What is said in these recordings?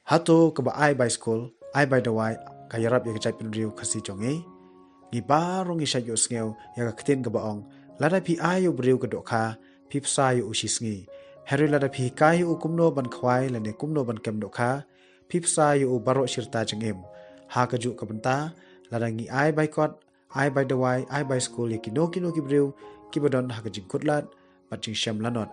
Hato kaba ai by school, ai by the way, kayarap ya kajai bynriew khasi jonge. Ngi barong ngi shayo sngew ya katin kaba ong, lada pi ayo brew kadokha, pi psayo ushisngi. Heri lada pi kayo kumno ban khwai lane kumno ban kem dokha, pi psayo baro shirta jengem. Ha kaju kabanta, lada ngi ai by kot, ai by the way, ai by school ya kino ki brew, kibadon ha kajing kutlat, batjing syam lanot.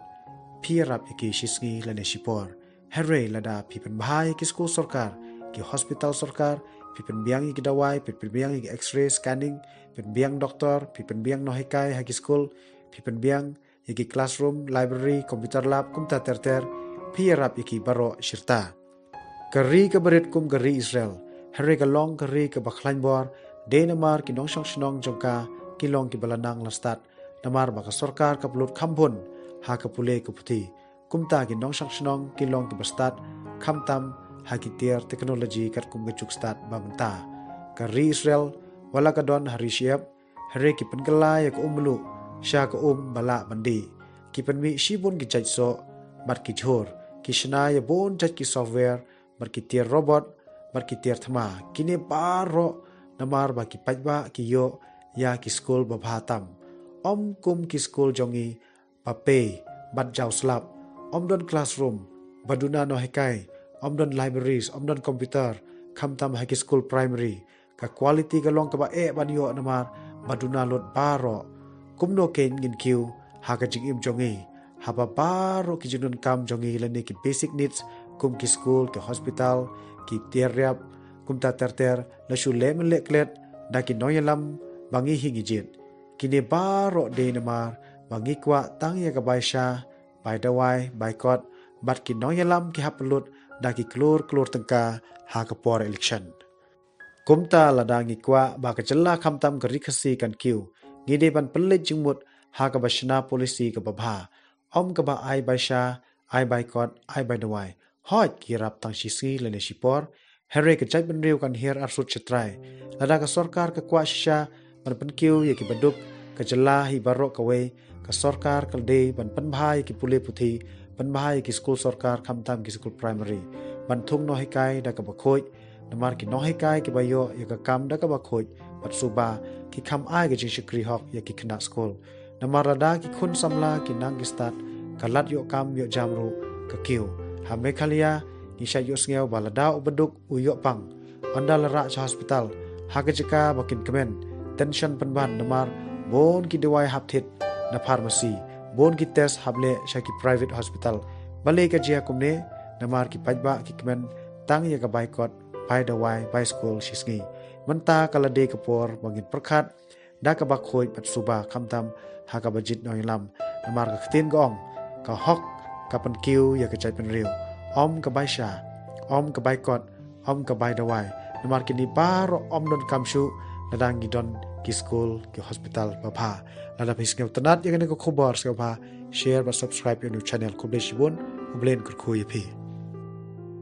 Pi rap ya ki shisngi lane shipor. Heri lada pi penbahai ki school sorkar, ki hospital sorkar, pi penbiang ki dawai, pi penbiang ki x-ray scanning, penbiang doktor, pi penbiang nohikai haki school, pi penbiang ki classroom, library, computer lab, kumta terter, pi rap ki baro shirta. Kari ke berit kum kari Israel, heri ke long kari ke bakhlain bor, de namar ki nong shnong jongka, ki long ki balanang lastat, namar baka sorkar ke pelut kampun, ha ke pule ke putih. Kumta ki nong shnong ki long ki bastat, kamtam ha ki tier teknologi kat kum gejuk stat bamenta. Kari Israel, wala kadon hari siap, heri ki penkela ya ke umlu, sya ke bala bandi. Ki penmi shibun ki jait so, bat ki jhur, ki shna ya bon jait ki software, bar ki tier robot, bar ki tier thama, kini baro namar ba ki pajba ki yo ya ki school babhatam. Kum ki school jongi, pape, bat jau slap, don classroom, baduna no hekai, don libraries, don computer, kamtam haki school primary, ka quality ka long ka ba ban yo namar, baduna lot baro, kumno ken ngin kiu, ha ka jing im jongi, ha ba baro ki junun kam jongi lani ki basic needs, kum ki school, ki hospital, ki tieriap, kum ta terter, la shu lem leklet, da ki noyalam, bangi hingi jit, kini baro de namar, bangi kwa tang ya ka baisha, by the way, by God, bat ki nong yalam ki hapelut, da ki klur tengka ha kapor election. Kumta lada ngi kwa ba ka jella kamtam ka rikasi kan kiu, ngide ban pelit jingmut ha ka bashna polisi ka babha, ka ba ai by sha, ai by God, ai by the way, hot ki rap tang shisi lene shipor, heri ka jait bynriew kan her arsut chetrai, lada ka sorkar ka kwa shisha, ban penkiu ya ki baduk, ka jella hi barok kawe, ka sorkar kalde ban penbhai ki pule puthi, penbhai ki school sorkar kamtam ki school primary, ban thung no hikai da ka bakhoj, namar ki no hikai ki bayo ya ka kam da ka bakhoj, bat suba ki kam ai ki jing shikri hok ya ki kena school, namar rada ki khun samla ki nang ki start, ka lat yo kam yo jamru, ka kiu, ha mekhalia, ni sha yo sngew balada ubeduk uyo pang, anda lara cha hospital, ha ka jika bakin kemen, tension penban namar, bon ki dewai hapthit, na pharmacy, bon ki test hable shaki private hospital, bale ka jia kumne, namar ki pajba ki kemen, tang ya ka baikot, by the way, by school shisngi, menta kalade kapor bangin perkhat, da ka bakhoi pat suba kamtam, ha ka bajit noilam, namar ka ktin gong, ka hok, ka penkiu ya ka jait bynriew, ka baisha, ka baikot, ka by the way, namar ki ni baro don kamshu, ladang don ki school, ki hospital babha. Lada pisngew tenat yang ko khobar share ba subscribe your channel ko bleshibun ublen kur khoyi phi.